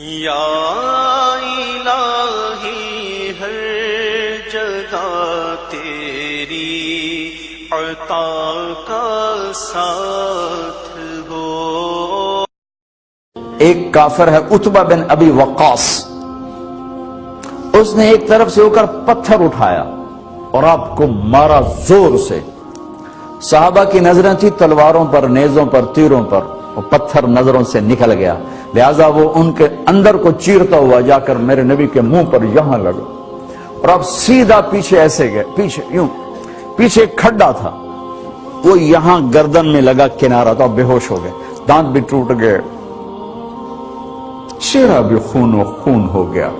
یا الہی ہر جگہ تیری عطا کا ساتھ ہو۔ ایک کافر ہے عتبہ بن ابی وقاص، اس نے ایک طرف سے ہو کر پتھر اٹھایا اور آپ کو مارا زور سے۔ صحابہ کی نظریں تھی تلواروں پر، نیزوں پر، تیروں پر، وہ پتھر نظروں سے نکل گیا، لہذا وہ ان کے اندر کو چیرتا ہوا جا کر میرے نبی کے منہ پر یہاں لگا، اور آپ سیدھا پیچھے ایسے گئے، پیچھے یوں، پیچھے کھڈا تھا، وہ یہاں گردن میں لگا کنارہ، تو آپ بے ہوش ہو گئے، دانت بھی ٹوٹ گئے، چہرہ بھی خون و خون ہو گیا،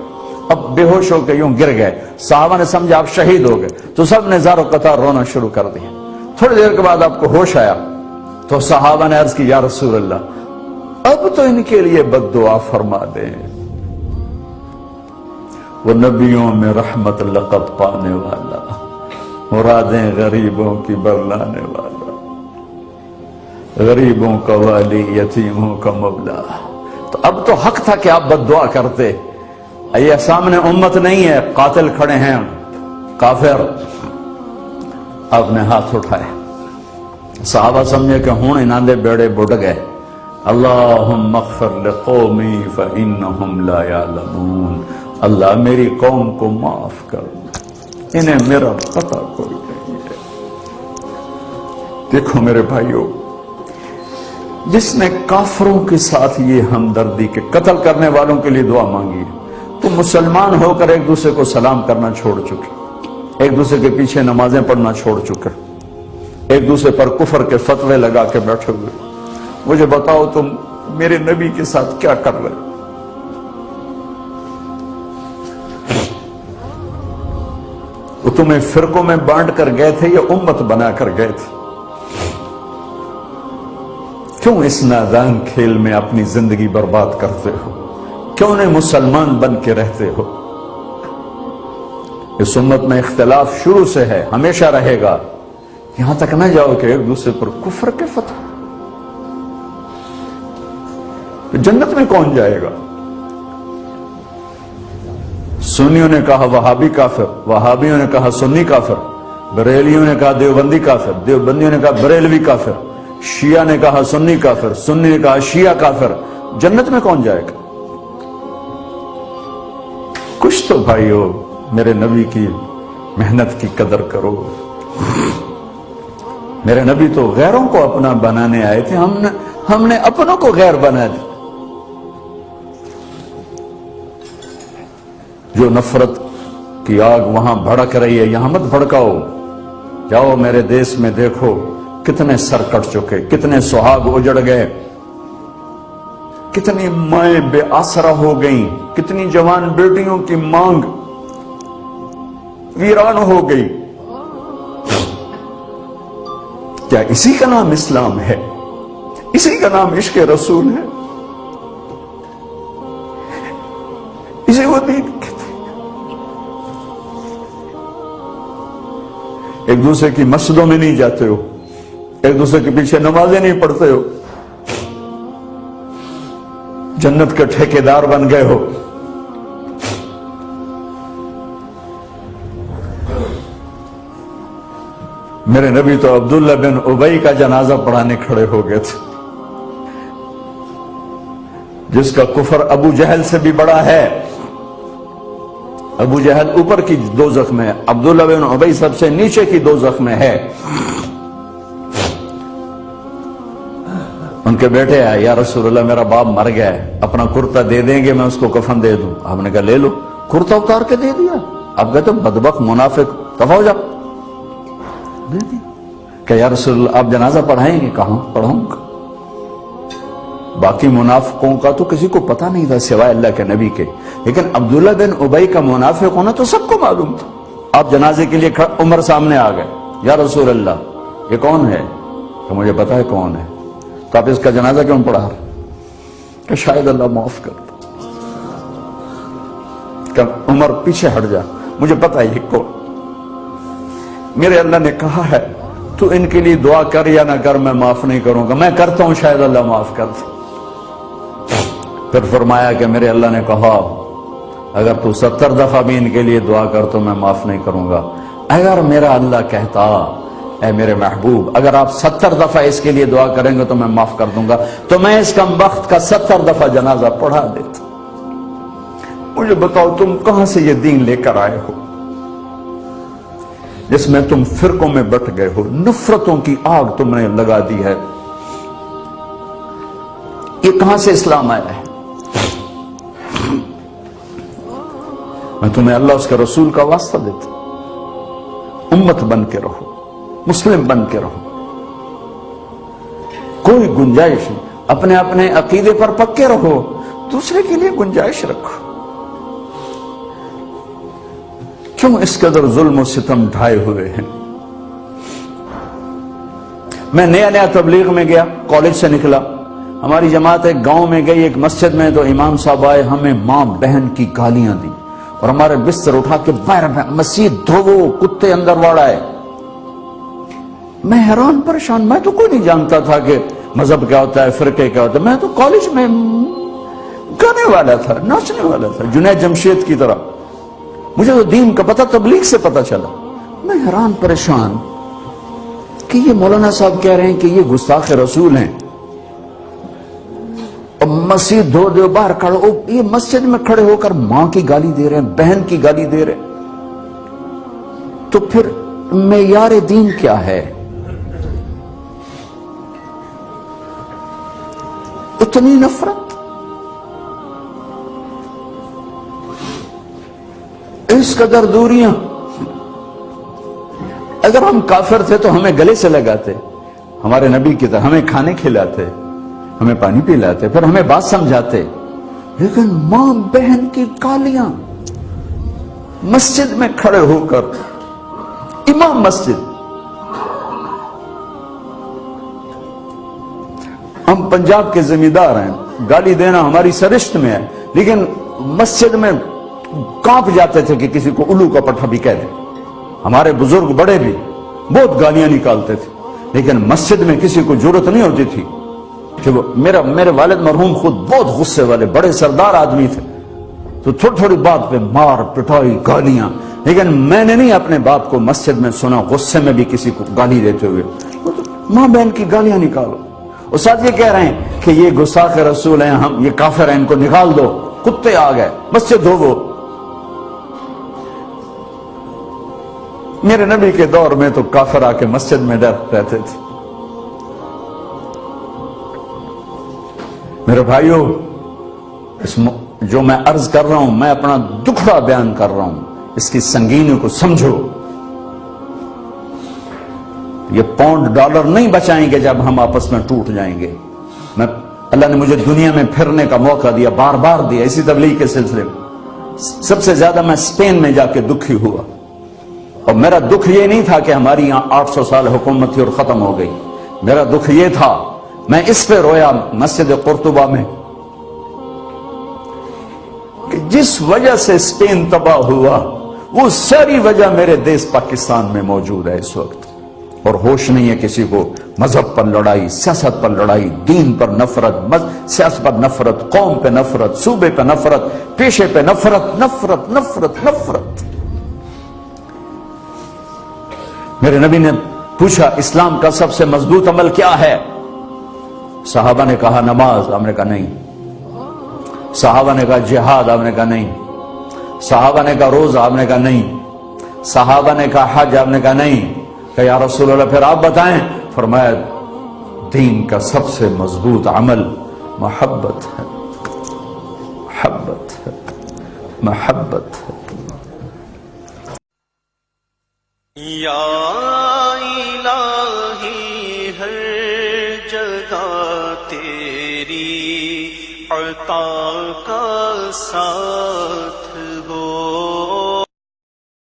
اب بے ہوش ہو کے یوں گر گئے۔ صحابہ نے سمجھا آپ شہید ہو گئے، تو سب نے زار و قطار رونا شروع کر دیا۔ تھوڑی دیر کے بعد آپ کو ہوش آیا تو صحابہ نے عرض کی یا رسول اللہ اب تو ان کے لیے بد دعا فرما دیں، وہ نبیوں میں رحمت لقب پانے والا، مرادیں غریبوں کی برلانے والا، غریبوں کا والی، یتیموں کا مولا۔ تو اب تو حق تھا کہ آپ بد دعا کرتے۔ یہ سامنے امت نہیں ہے، قاتل کھڑے ہیں کافر۔ آپ نے ہاتھ اٹھائے، صحابہ سمجھے کہ ہوں انہاں دے بیڑے بڑھ گئے۔ اللہم اغفر لقومی فإنہم لا یعلمون، اللہ میری قوم کو معاف کر، انہیں میرا پتہ کوئی نہیں ہے۔ دیکھو میرے بھائیو، جس نے کافروں کے ساتھ یہ ہمدردی کے قتل کرنے والوں کے لیے دعا مانگی تو مسلمان ہو کر ایک دوسرے کو سلام کرنا چھوڑ چکے، ایک دوسرے کے پیچھے نمازیں پڑھنا چھوڑ چکے، ایک دوسرے پر کفر کے فتوے لگا کے بیٹھے ہوئے۔ مجھے بتاؤ تم میرے نبی کے ساتھ کیا کر رہے؟ وہ تمہیں فرقوں میں بانٹ کر گئے تھے یا امت بنا کر گئے تھے؟ کیوں اس نادان کھیل میں اپنی زندگی برباد کرتے ہو؟ کیوں نہیں مسلمان بن کے رہتے ہو؟ اس امت میں اختلاف شروع سے ہے، ہمیشہ رہے گا، یہاں تک نہ جاؤ کہ ایک دوسرے پر کفر کے فتوے۔ تو جنت میں کون جائے گا؟ سنیوں نے کہا وہابی کافر، وہابیوں نے کہا سنی کافر، بریلیوں نے کہا دیوبندی کافر، دیوبندیوں نے کہا بریلوی کافر، شیعہ نے کہا سنی کافر، سنی نے کہا شیعہ کافر، جنت میں کون جائے گا؟ کچھ تو بھائیو میرے نبی کی محنت کی قدر کرو۔ میرے نبی تو غیروں کو اپنا بنانے آئے تھے، ہم نے اپنوں کو غیر بنا دیا۔ جو نفرت کی آگ وہاں بھڑک رہی ہے یہاں مت بھڑکاؤ۔ جاؤ میرے دیس میں دیکھو کتنے سر کٹ چکے، کتنے سہاگ اجڑ گئے، کتنی مائیں بے آسرا ہو گئیں، کتنی جوان بیٹیوں کی مانگ ویران ہو گئی۔ کیا اسی کا نام اسلام ہے؟ اسی کا نام عشق رسول ہے؟ اسی وہ دین کہتے ہیں؟ ایک دوسرے کی مسجدوں میں نہیں جاتے ہو، ایک دوسرے کے پیچھے نمازیں نہیں پڑھتے ہو، جنت کے ٹھیکیدار بن گئے ہو۔ میرے نبی تو عبداللہ بن ابی کا جنازہ پڑھانے کھڑے ہو گئے تھے، جس کا کفر ابو جہل سے بھی بڑا ہے۔ ابو جہل اوپر کی دوزخ میں ہے، عبداللہ بن ابی سب سے نیچے کی دوزخ میں ہے۔ ان کے بیٹے آئے، یا رسول اللہ میرا باپ مر گیا ہے، اپنا کرتا دے دیں گے میں اس کو کفن دے دوں؟ آپ نے کہا لے لو، کرتا اتار کے دے دیا۔ آپ کہتے بدبخت منافق، دفع ہو جا، دے دی۔ کہ یا رسول اللہ آپ جنازہ پڑھائیں گے؟ کہاں پڑھاؤں گا۔ باقی منافقوں کا تو کسی کو پتہ نہیں تھا سوائے اللہ کے نبی کے، لیکن عبداللہ بن ابی کا منافق ہونا تو سب کو معلوم تھا۔ آپ جنازے کے لیے عمر سامنے آ گئے، یا رسول اللہ یہ کون ہے؟ کہ مجھے پتا ہے کون ہے۔ تو آپ اس کا جنازہ کیوں پڑھا رہے؟ کہ شاید اللہ معاف کر دے۔ کہ عمر پیچھے ہٹ جا، مجھے پتا ہے یہ کون۔ میرے اللہ نے کہا ہے تو ان کے لیے دعا کر یا نہ کر، میں معاف نہیں کروں گا، میں کرتا ہوں شاید اللہ معاف کر دے۔ پھر فرمایا کہ میرے اللہ نے کہا اگر تو 70 دفعہ بھی ان کے لیے دعا کر تو میں معاف نہیں کروں گا. اگر میرا اللہ کہتا اے میرے محبوب اگر آپ 70 دفعہ اس کے لیے دعا کریں گے تو میں معاف کر دوں گا, تو میں اس کم وقت کا 70 دفعہ جنازہ پڑھا دیتا. مجھے بتاؤ تم کہاں سے یہ دین لے کر آئے ہو جس میں تم فرقوں میں بٹ گئے ہو, نفرتوں کی آگ تم نے لگا دی ہے. یہ کہاں سے اسلام آیا ہے؟ میں تمہیں اللہ اس کے رسول کا واسطہ دیتا, امت بن کے رہو, مسلم بن کے رہو, کوئی گنجائش نہیں, اپنے اپنے عقیدے پر پکے رہو, دوسرے کے لیے گنجائش رکھو. کیوں اس قدر ظلم و ستم ڈھائے ہوئے ہیں؟ میں نیا تبلیغ میں گیا, کالج سے نکلا, ہماری جماعت ایک گاؤں میں گئی, ایک مسجد میں, تو امام صاحب آئے, ہمیں ماں بہن کی گالیاں دی اور ہمارے بستر اٹھا کے باہر مسجد دھوو, کتے اندر واڑائے. میں حیران پریشان, میں تو کوئی نہیں جانتا تھا کہ مذہب کیا ہوتا ہے, فرقے کیا ہوتا ہے. میں تو کالج میں گانے والا تھا, ناچنے والا تھا, جنید جمشید کی طرح. مجھے تو دین کا پتہ تبلیغ سے پتہ چلا. میں حیران پریشان کہ یہ مولانا صاحب کہہ رہے ہیں کہ یہ گستاخ رسول ہیں, اور مسجد دھو دو باہر کھڑے ہو, یہ مسجد میں کھڑے ہو کر ماں کی گالی دے رہے ہیں, بہن کی گالی دے رہے ہیں. تو پھر معیار دین کیا ہے؟ اتنی نفرت, اس قدر دوریاں. اگر ہم کافر تھے تو ہمیں گلے سے لگاتے, ہمارے نبی کی طرح ہمیں کھانے کھلاتے, ہمیں پانی پلاتے, پھر ہمیں بات سمجھاتے. لیکن ماں بہن کی گالیاں, مسجد میں کھڑے ہو کر, امام مسجد. ہم پنجاب کے زمیندار ہیں, گالی دینا ہماری سرشت میں ہے, لیکن مسجد میں کانپ جاتے تھے کہ کسی کو الو کا پٹھا بھی کہہ دیں. ہمارے بزرگ بڑے بھی بہت گالیاں نکالتے تھے, لیکن مسجد میں کسی کو جرت نہیں ہوتی تھی کہ وہ میرے والد مرحوم خود بہت غصے والے بڑے سردار آدمی تھے, تو تھوڑی تھوڑی بات پہ مار پٹائی گالیاں. لیکن میں نے نہیں اپنے باپ کو مسجد میں سنا غصے میں بھی کسی کو گالی دیتے ہوئے. ماں بہن کی گالیاں نکالو. استاد یہ کہہ رہے ہیں کہ یہ گستاخ رسول ہیں, ہم یہ کافر ہیں, ان کو نکال دو, کتے آ گئے, مسجد دھوو. میرے نبی کے دور میں تو کافر آ کے مسجد میں ڈر رہتے تھے. میرے بھائیو, جو میں عرض کر رہا ہوں, میں اپنا دکھڑا بیان کر رہا ہوں, اس کی سنگینی کو سمجھو. یہ پاؤنڈ ڈالر نہیں بچائیں گے جب ہم آپس میں ٹوٹ جائیں گے. اللہ نے مجھے دنیا میں پھرنے کا موقع دیا, بار بار دیا, اسی تبلیغ کے سلسلے میں. سب سے زیادہ میں اسپین میں جا کے دکھی ہوا, اور میرا دکھ یہ نہیں تھا کہ ہماری یہاں 800 سال حکومت تھی اور ختم ہو گئی. میرا دکھ یہ تھا, میں اس پہ رویا مسجد قرطبہ میں, کہ جس وجہ سے اسپین تباہ ہوا وہ ساری وجہ میرے دیس پاکستان میں موجود ہے اس وقت. اور ہوش نہیں ہے کسی کو. مذہب پر لڑائی, سیاست پر لڑائی, دین پر نفرت, سیاست پر نفرت, قوم پہ نفرت, صوبے پہ نفرت, پیشے پہ نفرت, نفرت نفرت نفرت. میرے نبی نے پوچھا اسلام کا سب سے مضبوط عمل کیا ہے؟ صحابہ نے کہا نماز, آپ نے کہا نہیں. صحابہ نے کہا جہاد, آپ نے کہا نہیں. صحابہ نے کہا روزہ, آپ نے کہا نہیں. صحابہ نے کہا حج, آپ نے کہا نہیں. کہ یا رسول اللہ پھر آپ بتائیں. فرمایا دین کا سب سے مضبوط عمل محبت ہے, محبت ہے, محبت ہے. یا الہی ہر جگہ تیری عطا کا ساتھ